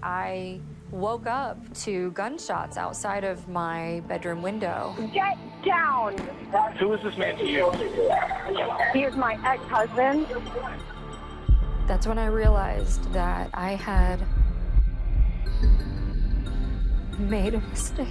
I woke up to gunshots outside of my bedroom window. Get down! Who is this man to you? He is my ex-husband. That's when I realized that I had made a mistake.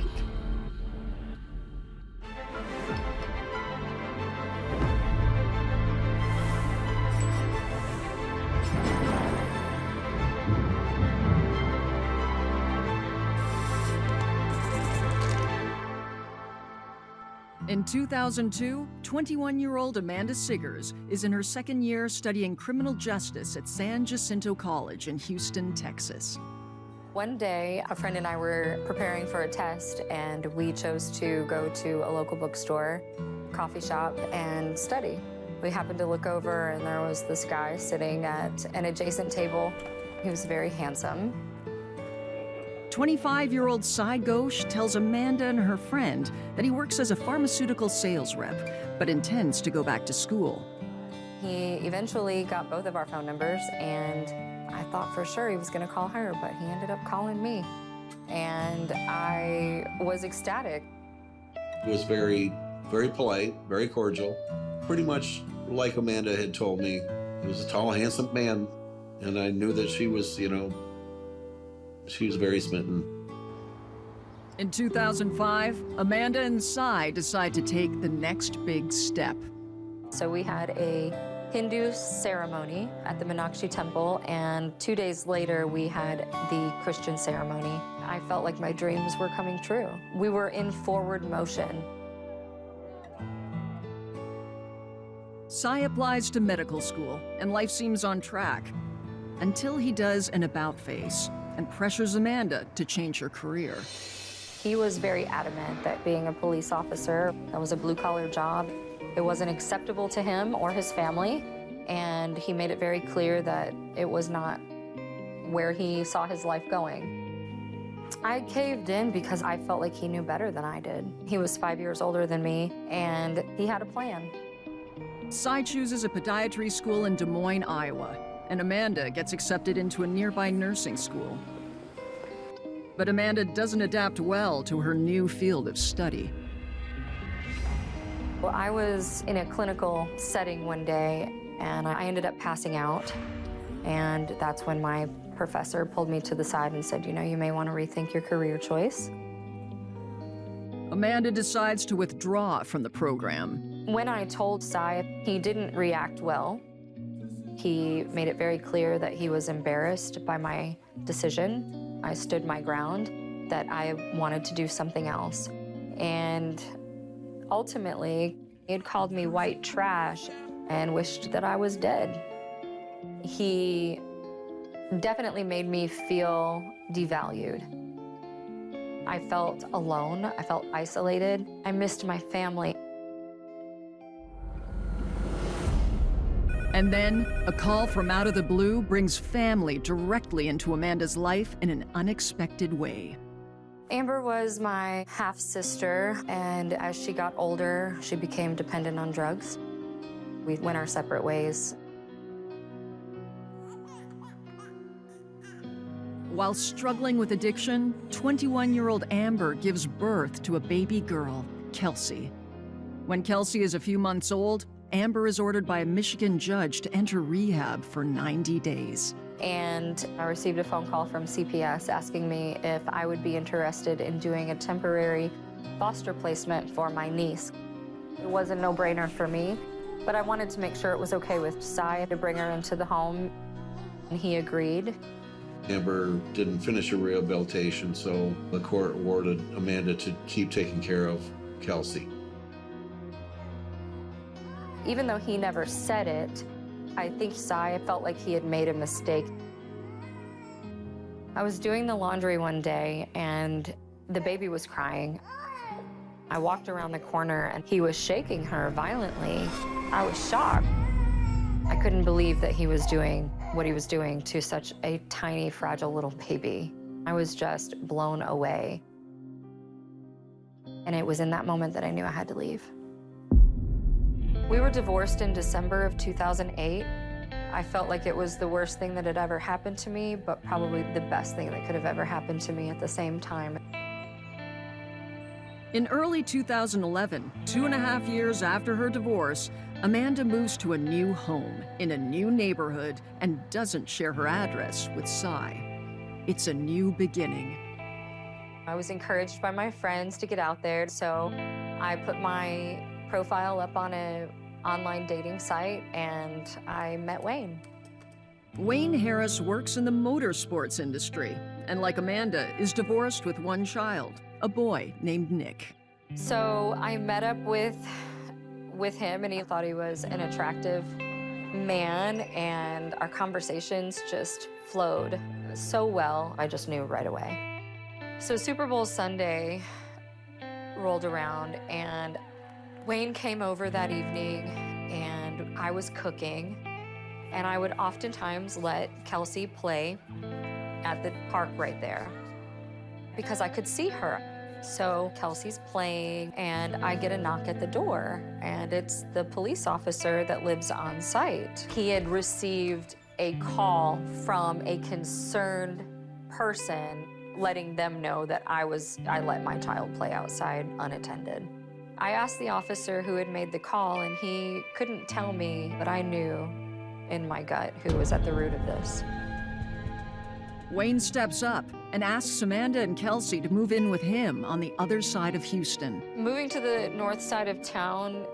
In 2002, 21-year-old Amanda Sigers is in her second year studying criminal justice at San Jacinto College in Houston, Texas. One day, a friend and I were preparing for a test, and we chose to go to a local bookstore, coffee shop, and study. We happened to look over, and there was this guy sitting at an adjacent table. He was very handsome. 25-year-old Ghose tells Amanda and her friend that he works as a pharmaceutical sales rep, but intends to go back to school. He eventually got both of our phone numbers, and I thought for sure he was going to call her, but he ended up calling me. And I was ecstatic. He was very, very polite, very cordial, pretty much like Amanda had told me. He was a tall, handsome man, and I knew that she was, she was very smitten. In 2005, Amanda and Sai decide to take the next big step. So we had a Hindu ceremony at the Meenakshi temple, and 2 days later we had the Christian ceremony. I felt like my dreams were coming true. We were in forward motion. Sai applies to medical school, and life seems on track, until he does an about-face and pressures Amanda to change her career. He was very adamant that being a police officer, that was a blue-collar job. It wasn't acceptable to him or his family, and he made it very clear that it was not where he saw his life going. I caved in because I felt like he knew better than I did. He was 5 years older than me, and he had a plan. Sai chooses a podiatry school in Des Moines, Iowa, and Amanda gets accepted into a nearby nursing school. But Amanda doesn't adapt well to her new field of study. Well, I was in a clinical setting one day, and I ended up passing out. And that's when my professor pulled me to the side and said, you know, you may want to rethink your career choice. Amanda decides to withdraw from the program. When I told Sai, he didn't react well. He made it very clear that he was embarrassed by my decision. I stood my ground, that I wanted to do something else. And ultimately, he had called me white trash and wished that I was dead. He definitely made me feel devalued. I felt alone, I felt isolated. I missed my family. And then, a call from out of the blue brings family directly into Amanda's life in an unexpected way. Amber was my half-sister, and as she got older, she became dependent on drugs. We went our separate ways. While struggling with addiction, 21-year-old Amber gives birth to a baby girl, Kelsey. When Kelsey is a few months old, Amber is ordered by a Michigan judge to enter rehab for 90 days. And I received a phone call from CPS asking me if I would be interested in doing a temporary foster placement for my niece. It was a no-brainer for me, but I wanted to make sure it was okay with Sai to bring her into the home, and he agreed. Amber didn't finish her rehabilitation, so the court awarded Amanda to keep taking care of Kelsey. Even though he never said it, I think Sai felt like he had made a mistake. I was doing the laundry one day, and the baby was crying. I walked around the corner, and he was shaking her violently. I was shocked. I couldn't believe that he was doing what he was doing to such a tiny, fragile little baby. I was just blown away. And it was in that moment that I knew I had to leave. We were divorced in December of 2008. I felt like it was the worst thing that had ever happened to me, but probably the best thing that could have ever happened to me at the same time. In early 2011, 2.5 years after her divorce, Amanda moves to a new home in a new neighborhood and doesn't share her address with Cy. It's a new beginning. I was encouraged by my friends to get out there, so I put my profile up on an online dating site, and I met Wayne. Wayne Harris works in the motorsports industry, and like Amanda, is divorced with one child, a boy named Nick. So I met up with him, and he thought he was an attractive man, and our conversations just flowed so well. I just knew right away. So Super Bowl Sunday rolled around, and Wayne came over that evening, and I was cooking, and I would oftentimes let Kelsey play at the park right there because I could see her. So Kelsey's playing, and I get a knock at the door, and it's the police officer that lives on site. He had received a call from a concerned person letting them know that I let my child play outside unattended. I asked the officer who had made the call, and he couldn't tell me, but I knew in my gut who was at the root of this. Wayne steps up and asks Amanda and Kelsey to move in with him on the other side of Houston. Moving to the north side of town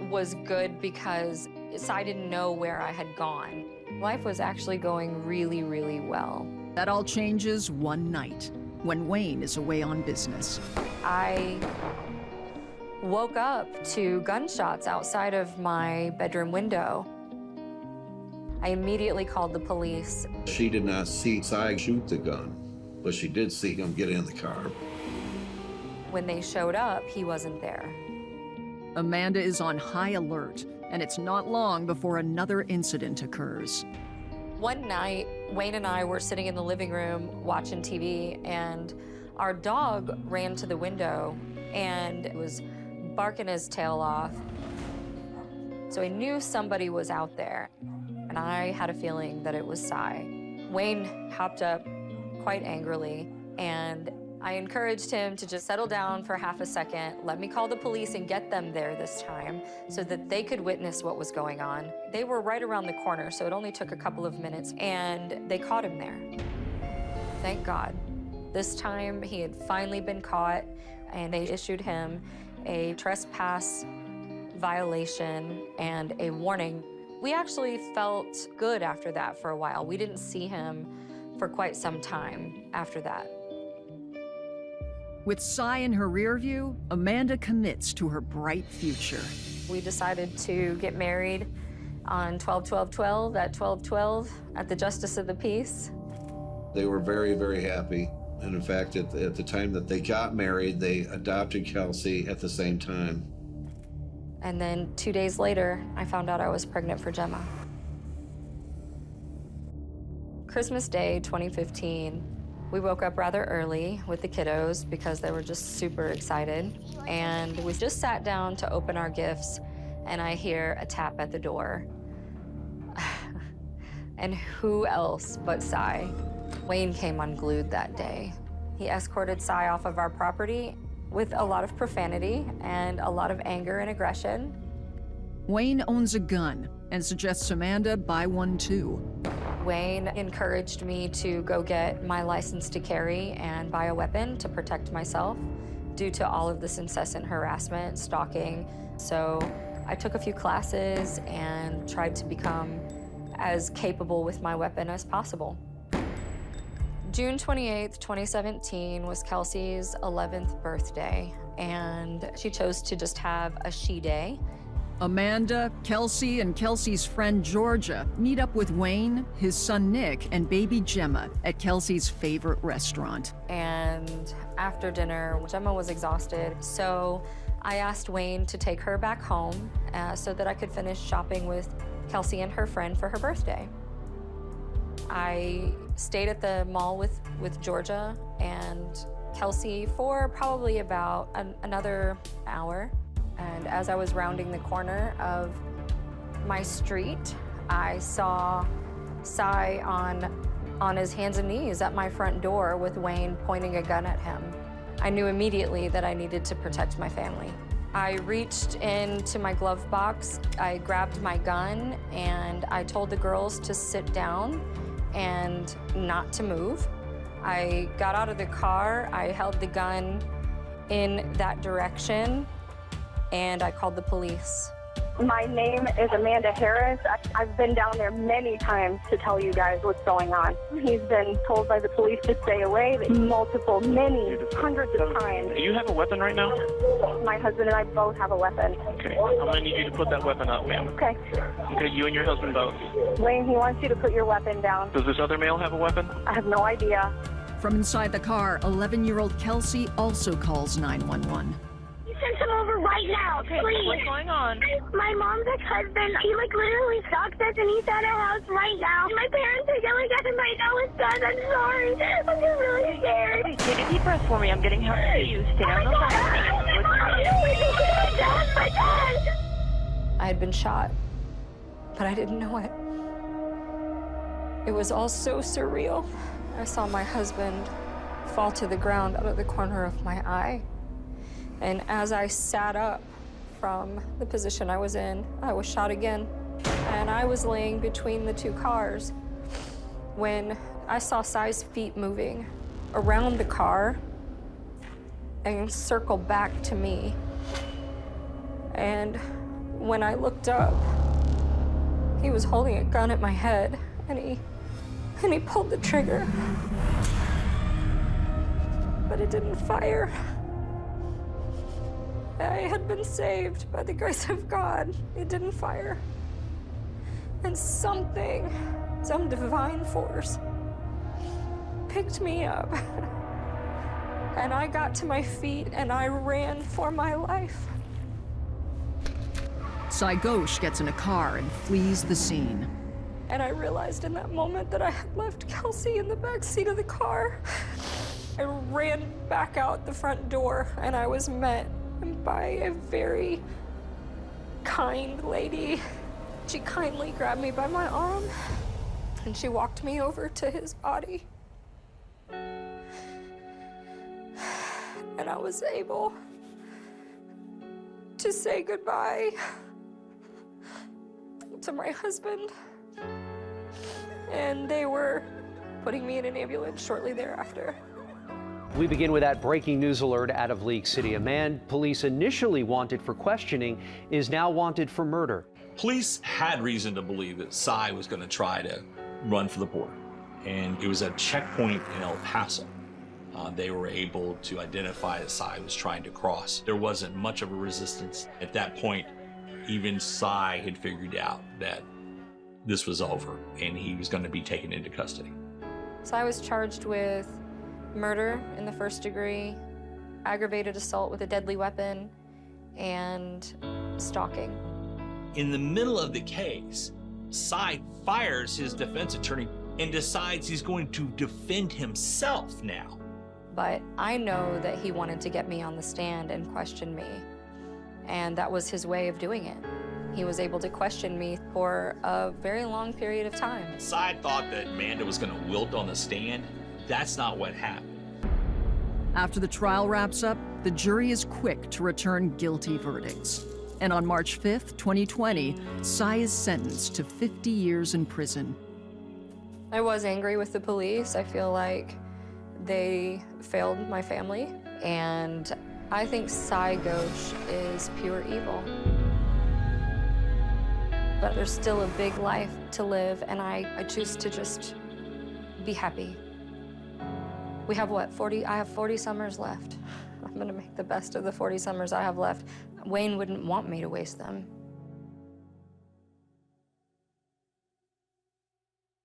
was good because I didn't know where I had gone. Life was actually going really, really well. That all changes one night when Wayne is away on business. I woke up to gunshots outside of my bedroom window. I immediately called the police. She did not see Cy shoot the gun, but she did see him get in the car. When they showed up, he wasn't there. Amanda is on high alert, and it's not long before another incident occurs. One night, Wayne and I were sitting in the living room watching TV, and our dog ran to the window and was barking his tail off. So I knew somebody was out there, and I had a feeling that it was Cy. Wayne hopped up quite angrily, and I encouraged him to just settle down for half a second, let me call the police and get them there this time so that they could witness what was going on. They were right around the corner, so it only took a couple of minutes, and they caught him there. Thank God. This time he had finally been caught, and they issued him a trespass violation and a warning. We actually felt good after that for a while. We didn't see him for quite some time after that. With Cy in her rear view, Amanda commits to her bright future. We decided to get married on 12/12/12 at 12/12 at the Justice of the Peace. They were very, very happy. And in fact, at the time that they got married, they adopted Kelsey at the same time. And then 2 days later, I found out I was pregnant for Gemma. Christmas Day 2015, we woke up rather early with the kiddos because they were just super excited. And we just sat down to open our gifts, and I hear a tap at the door. And who else but Cy? Wayne came unglued that day. He escorted Cy off of our property with a lot of profanity and a lot of anger and aggression. Wayne owns a gun and suggests Amanda buy one too. Wayne encouraged me to go get my license to carry and buy a weapon to protect myself due to all of this incessant harassment, stalking. So I took a few classes and tried to become as capable with my weapon as possible. June 28th, 2017 was Kelsey's 11th birthday, and she chose to just have a she day. Amanda, Kelsey, and Kelsey's friend Georgia meet up with Wayne, his son Nick, and baby Gemma at Kelsey's favorite restaurant. And after dinner, Gemma was exhausted, so I asked Wayne to take her back home so that I could finish shopping with Kelsey and her friend for her birthday. I stayed at the mall with Georgia and Kelsey for probably about another hour. And as I was rounding the corner of my street, I saw Sai on his hands and knees at my front door with Wayne pointing a gun at him. I knew immediately that I needed to protect my family. I reached into my glove box, I grabbed my gun, and I told the girls to sit down and not to move. I got out of the car, I held the gun in that direction, and I called the police. My name is Amanda Harris. I've been down there many times to tell you guys what's going on. He's been told by the police to stay away multiple, many, hundreds of times. Do you have a weapon right now? My husband and I both have a weapon. Okay, I'm gonna need you to put that weapon up, ma'am. Okay. Okay, you and your husband both. Wayne, he wants you to put your weapon down. Does this other male have a weapon? I have no idea. From inside the car, 11-year-old Kelsey also calls 911. Send him over right now, please. What's going on? My mom's ex-husband, he literally stalks us and he's at our house right now. My parents are yelling at him right now with guns. I'm sorry. I'm just really scared. Okay, take a deep breath for me. I'm getting help for you. Stay on the My dad! I had been shot, but I didn't know it. It was all so surreal. I saw my husband fall to the ground out of the corner of my eye. And as I sat up from the position I was in, I was shot again. And I was laying between the two cars when I saw Sai's feet moving around the car and circle back to me. And when I looked up, he was holding a gun at my head, and he pulled the trigger. But it didn't fire. I had been saved by the grace of God. It didn't fire. And some divine force, picked me up. And I got to my feet and I ran for my life. Sai Ghose gets in a car and flees the scene. And I realized in that moment that I had left Kelsey in the back seat of the car. I ran back out the front door and I was met by a very kind lady. She kindly grabbed me by my arm and she walked me over to his body. And I was able to say goodbye to my husband. And they were putting me in an ambulance shortly thereafter. We begin with that breaking news alert out of League City. A man police initially wanted for questioning is now wanted for murder. Police had reason to believe that Sai was going to try to run for the border. And it was a checkpoint in El Paso. They were able to identify that Sai was trying to cross. There wasn't much of a resistance. At that point, even Sai had figured out that this was over and he was going to be taken into custody. So I was charged with murder in the first degree, aggravated assault with a deadly weapon, and stalking. In the middle of the case, Sai fires his defense attorney and decides he's going to defend himself now. But I know that he wanted to get me on the stand and question me, and that was his way of doing it. He was able to question me for a very long period of time. Sai thought that Amanda was going to wilt on the stand. That's not what happened. After the trial wraps up, the jury is quick to return guilty verdicts. And on March 5th, 2020, Sai is sentenced to 50 years in prison. I was angry with the police. I feel like they failed my family. And I think Sai Ghose is pure evil. But there's still a big life to live, and I choose to just be happy. We have what, 40? I have 40 summers left. I'm gonna make the best of the 40 summers I have left. Wayne wouldn't want me to waste them.